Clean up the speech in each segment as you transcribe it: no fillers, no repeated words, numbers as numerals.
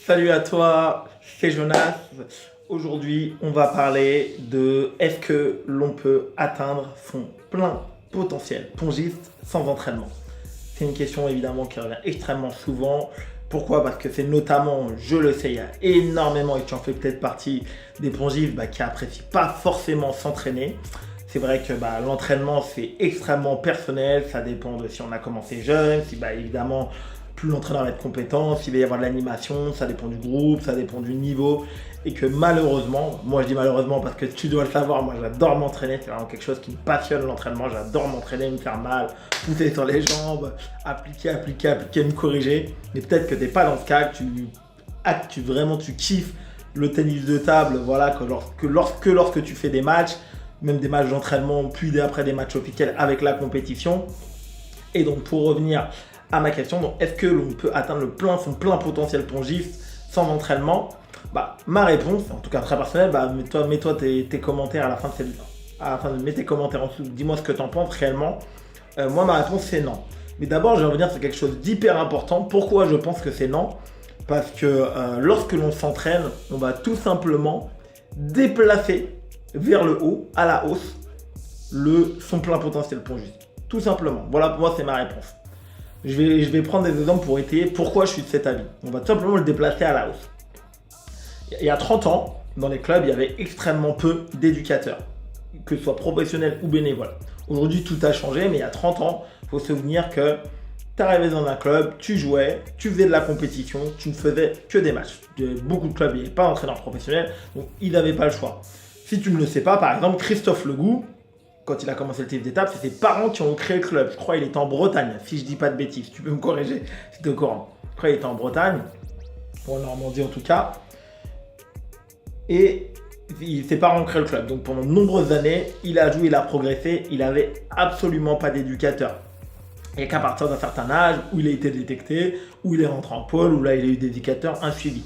Salut à toi, c'est Jonas. Aujourd'hui, on va parler de est-ce que l'on peut atteindre son plein potentiel pongiste sans entraînement. C'est une question évidemment qui revient extrêmement souvent. Pourquoi? Parce que c'est notamment, je le sais, il y a énormément, et tu en fais peut-être partie, des pongistes qui n'apprécient pas forcément s'entraîner. C'est vrai que l'entraînement c'est extrêmement personnel, ça dépend de si on a commencé jeune, si évidemment plus l'entraîneur va être compétent, s'il va y avoir de l'animation, ça dépend du groupe, ça dépend du niveau. Et que malheureusement, moi je dis malheureusement parce que tu dois le savoir, moi j'adore m'entraîner, c'est vraiment quelque chose qui me passionne l'entraînement, j'adore m'entraîner, me faire mal, pousser sur les jambes, appliquer, me corriger. Mais peut-être que tu n'es pas dans ce cas, que tu kiffes le tennis de table, voilà, lorsque tu fais des matchs, même des matchs d'entraînement, puis après des matchs officiels avec la compétition. Et donc pour revenir à ma question, donc est-ce que l'on peut atteindre son plein potentiel pongiste sans entraînement? Ma réponse, en tout cas très personnelle, mets-toi tes commentaires à la fin de mets tes commentaires en dessous, dis-moi ce que tu en penses réellement. Moi ma réponse c'est non. Mais d'abord je vais revenir sur quelque chose d'hyper important. Pourquoi je pense que c'est non? Parce que lorsque l'on s'entraîne, on va tout simplement déplacer vers le haut, à la hausse, son plein potentiel pongiste. Tout simplement. Voilà, pour moi, c'est ma réponse. Je vais prendre des exemples pour étayer pourquoi je suis de cet avis. On va tout simplement le déplacer à la hausse. Il y a 30 ans, dans les clubs, il y avait extrêmement peu d'éducateurs, que ce soit professionnels ou bénévoles. Aujourd'hui, tout a changé, mais il y a 30 ans, il faut se souvenir que tu arrivais dans un club, tu jouais, tu faisais de la compétition, tu ne faisais que des matchs. Beaucoup de clubs, il n'y avait pas d'entraîneur professionnel, donc ils n'avaient pas le choix. Si tu ne le sais pas, par exemple, Christophe Legout, quand il a commencé le tennis d'étape, c'est ses parents qui ont créé le club. Je crois qu'il était en Bretagne, si je dis pas de bêtises. Tu peux me corriger si tu es au courant. Je crois qu'il était en Bretagne, ou en Normandie en tout cas. Et ses parents ont créé le club. Donc pendant de nombreuses années, il a joué, il a progressé. Il n'avait absolument pas d'éducateur. Et qu'à partir d'un certain âge, où il a été détecté, où il est rentré en pôle, où là il a eu des éducateurs, un suivi.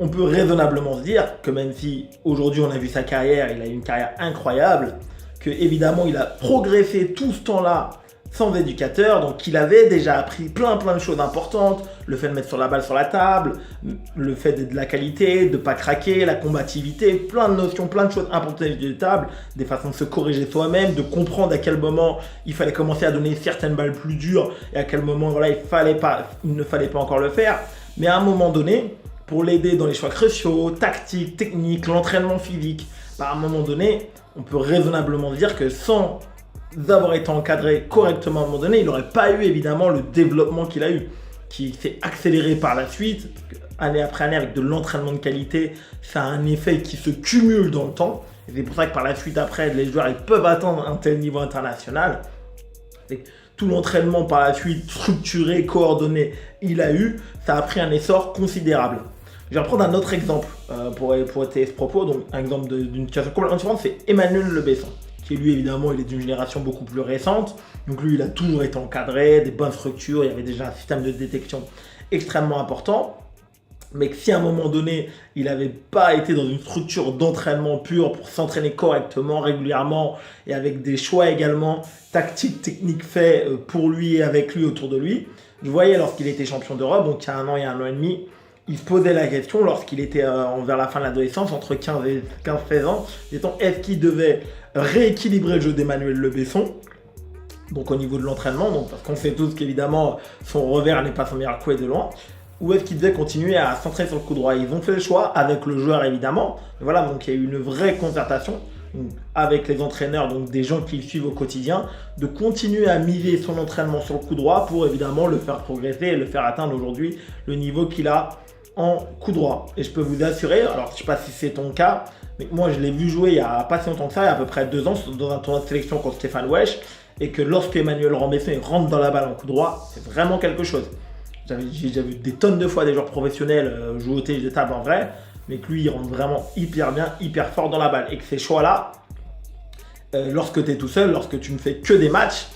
On peut raisonnablement se dire que même si aujourd'hui on a vu sa carrière, il a eu une carrière incroyable, que évidemment il a progressé tout ce temps-là sans éducateur, donc il avait déjà appris plein de choses importantes, le fait de mettre sur la balle sur la table, le fait de la qualité, de ne pas craquer, la combativité, plein de notions, plein de choses importantes de table, des façons de se corriger soi-même, de comprendre à quel moment il fallait commencer à donner certaines balles plus dures et à quel moment il ne fallait pas encore le faire. Mais à un moment donné, pour l'aider dans les choix cruciaux, tactiques, techniques, l'entraînement physique, à un moment donné, on peut raisonnablement dire que sans avoir été encadré correctement à un moment donné, il n'aurait pas eu évidemment le développement qu'il a eu, qui s'est accéléré par la suite, année après année avec de l'entraînement de qualité, ça a un effet qui se cumule dans le temps. Et c'est pour ça que par la suite après, les joueurs ils peuvent atteindre un tel niveau international. Et tout l'entraînement par la suite, structuré, coordonné, il a eu, ça a pris un essor considérable. Je vais reprendre un autre exemple pour étayer ce propos. Donc, un exemple d'une situation complètement différente, c'est Emmanuel Le Besson, qui lui, évidemment, il est d'une génération beaucoup plus récente. Donc, lui, il a toujours été encadré, des bonnes structures, il y avait déjà un système de détection extrêmement important. Mais que si à un moment donné, il n'avait pas été dans une structure d'entraînement pure pour s'entraîner correctement, régulièrement, et avec des choix également tactiques, techniques faits pour lui et avec lui, autour de lui, je voyais lorsqu'il était champion d'Europe, donc il y a un an et demi, il se posait la question lorsqu'il était vers la fin de l'adolescence, entre 15 et 16 ans, est-ce qu'il devait rééquilibrer le jeu d'Emmanuel Le Besson, donc au niveau de l'entraînement, donc parce qu'on sait tous qu'évidemment son revers n'est pas son meilleur coup et de loin, ou est-ce qu'il devait continuer à s'entraîner sur le coup droit. Ils ont fait le choix avec le joueur évidemment, voilà, donc il y a eu une vraie concertation avec les entraîneurs, donc des gens qui le suivent au quotidien, de continuer à miser son entraînement sur le coup droit pour évidemment le faire progresser et le faire atteindre aujourd'hui le niveau qu'il a en coup droit. Et je peux vous assurer, alors je ne sais pas si c'est ton cas, mais moi je l'ai vu jouer il n'y a pas si longtemps que ça, il y a à peu près 2 ans, dans un tournoi de sélection contre Stéphane Wesch, et que lorsque Emmanuel Besson rentre dans la balle en coup droit, c'est vraiment quelque chose. J'ai vu des tonnes de fois des joueurs professionnels jouer au tennis de table en vrai, mais que lui il rentre vraiment hyper bien, hyper fort dans la balle, et que ces choix-là, lorsque tu es tout seul, lorsque tu ne fais que des matchs,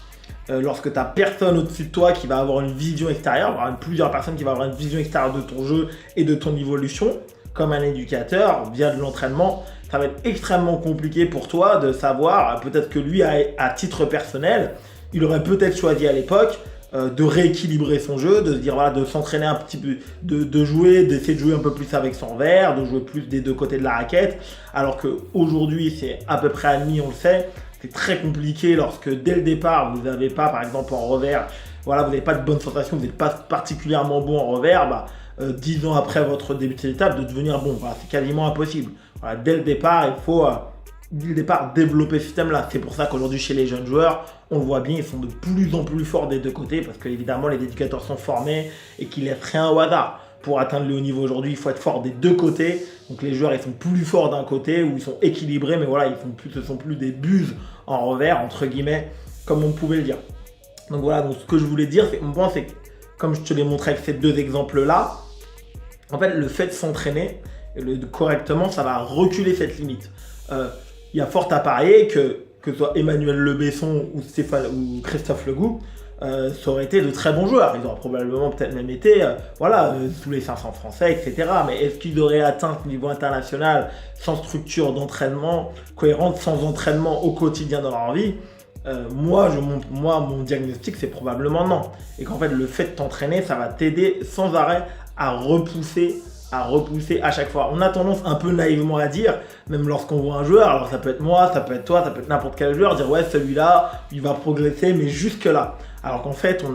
lorsque tu n'as personne au-dessus de toi qui va avoir une vision extérieure, plusieurs personnes qui vont avoir une vision extérieure de ton jeu et de ton évolution, comme un éducateur, via de l'entraînement, ça va être extrêmement compliqué pour toi de savoir, peut-être que lui, à titre personnel, il aurait peut-être choisi à l'époque de rééquilibrer son jeu, de se dire voilà, de s'entraîner un petit peu, de jouer, d'essayer de jouer un peu plus avec son revers, de jouer plus des deux côtés de la raquette, alors qu'aujourd'hui c'est à peu près admis, on le sait, c'est très compliqué lorsque dès le départ vous n'avez pas par exemple en revers, voilà, vous n'avez pas de bonne sensation, vous n'êtes pas particulièrement bon en revers, 10 ans après votre début de étape, de devenir bon, voilà, c'est quasiment impossible. Voilà, dès le départ, il faut dès le départ développer ce système-là. C'est pour ça qu'aujourd'hui chez les jeunes joueurs, on le voit bien, ils sont de plus en plus forts des deux côtés parce que évidemment les éducateurs sont formés et qu'ils laissent rien au hasard. Pour atteindre le haut niveau aujourd'hui, il faut être fort des deux côtés. Donc les joueurs, ils sont plus forts d'un côté où ils sont équilibrés, mais voilà, ce sont plus des buses en revers, entre guillemets, comme on pouvait le dire. Donc voilà, donc ce que je voulais dire, mon point, c'est que comme je te l'ai montré avec ces deux exemples-là, en fait, le fait de s'entraîner correctement, ça va reculer cette limite. Il y a fort à parier que ce soit Emmanuel Le Besson ou Christophe Legout, ça aurait été de très bons joueurs. Ils auraient probablement peut-être même été sous les 500 français, etc. Mais est-ce qu'ils auraient atteint ce niveau international sans structure d'entraînement cohérente, sans entraînement au quotidien dans leur vie? Mon diagnostic, c'est probablement non. Et qu'en fait, le fait de t'entraîner, ça va t'aider sans arrêt à repousser à chaque fois. On a tendance un peu naïvement à dire, même lorsqu'on voit un joueur, alors ça peut être moi, ça peut être toi, ça peut être n'importe quel joueur, dire ouais, celui-là, il va progresser, mais jusque là. Alors qu'en fait, on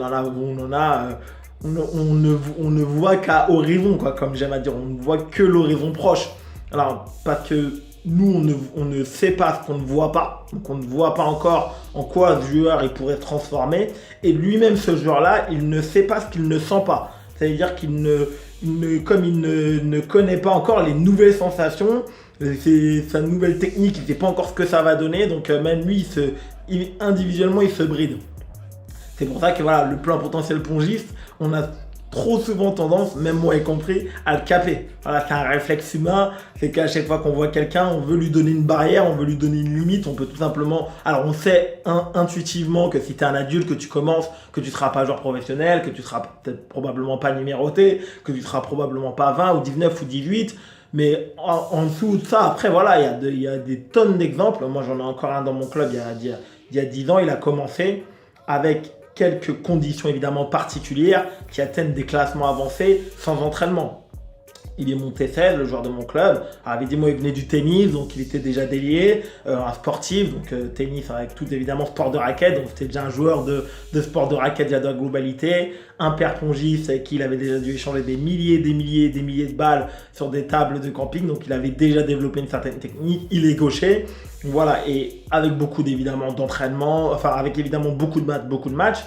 ne voit qu'à horizon, quoi, comme j'aime à dire, on ne voit que l'horizon proche. Alors, parce que nous, on ne sait pas ce qu'on ne voit pas, donc on ne voit pas encore en quoi ce joueur il pourrait se transformer, et lui-même, ce joueur-là, il ne sait pas ce qu'il ne sent pas. C'est-à-dire comme il ne connaît pas encore les nouvelles sensations, c'est sa nouvelle technique, il ne sait pas encore ce que ça va donner, donc même lui, individuellement, il se bride. C'est pour ça que voilà, le plein potentiel pongiste, on a trop souvent tendance, même moi y compris, à le caper. Voilà, c'est un réflexe humain, c'est qu'à chaque fois qu'on voit quelqu'un, on veut lui donner une barrière, on veut lui donner une limite, on peut tout simplement... Alors on sait intuitivement que si tu es un adulte, que tu commences, que tu ne seras pas joueur professionnel, que tu ne seras peut-être probablement pas numéroté, que tu ne seras probablement pas 20 ou 19 ou 18, mais en dessous de ça, après voilà, il y a des tonnes d'exemples. Moi j'en ai encore un dans mon club il y a 10 ans, il a commencé avec quelques conditions évidemment particulières qui atteignent des classements avancés sans entraînement. Il est monté 16, le joueur de mon club. Alors évidemment, il venait du tennis, donc il était déjà délié, un sportif, donc tennis avec tout évidemment sport de raquette, donc c'était déjà un joueur de sport de raquette déjà de la globalité, un père pongiste avec qui il avait déjà dû échanger des milliers de balles sur des tables de camping, donc il avait déjà développé une certaine technique, il est gaucher, voilà, et avec beaucoup d'évidemment d'entraînement, enfin avec évidemment beaucoup de matchs,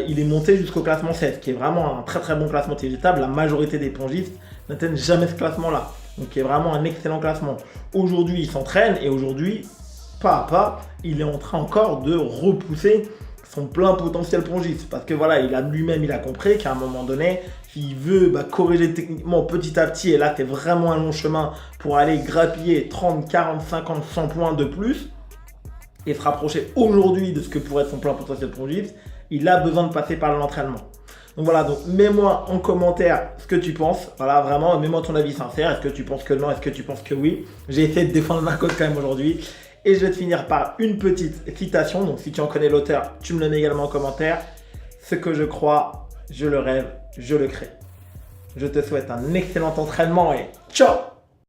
il est monté jusqu'au classement 16, qui est vraiment un très très bon classement de table. La majorité des pongistes n'atteignent jamais ce classement-là. Donc, qui est vraiment un excellent classement. Aujourd'hui, il s'entraîne et aujourd'hui, pas à pas, il est en train encore de repousser son plein potentiel pongiste. Parce que voilà, lui-même, il a compris qu'à un moment donné, s'il veut corriger techniquement petit à petit, et là, c'est vraiment un long chemin pour aller grappiller 30, 40, 50, 100 points de plus et se rapprocher aujourd'hui de ce que pourrait être son plein potentiel pongiste, il a besoin de passer par l'entraînement. Donc voilà, donc mets-moi en commentaire ce que tu penses. Voilà, vraiment, mets-moi ton avis sincère. Est-ce que tu penses que non? Est-ce que tu penses que oui? J'ai essayé de défendre ma cause quand même aujourd'hui. Et je vais te finir par une petite citation. Donc si tu en connais l'auteur, tu me le mets également en commentaire. Ce que je crois, je le rêve, je le crée. Je te souhaite un excellent entraînement et ciao!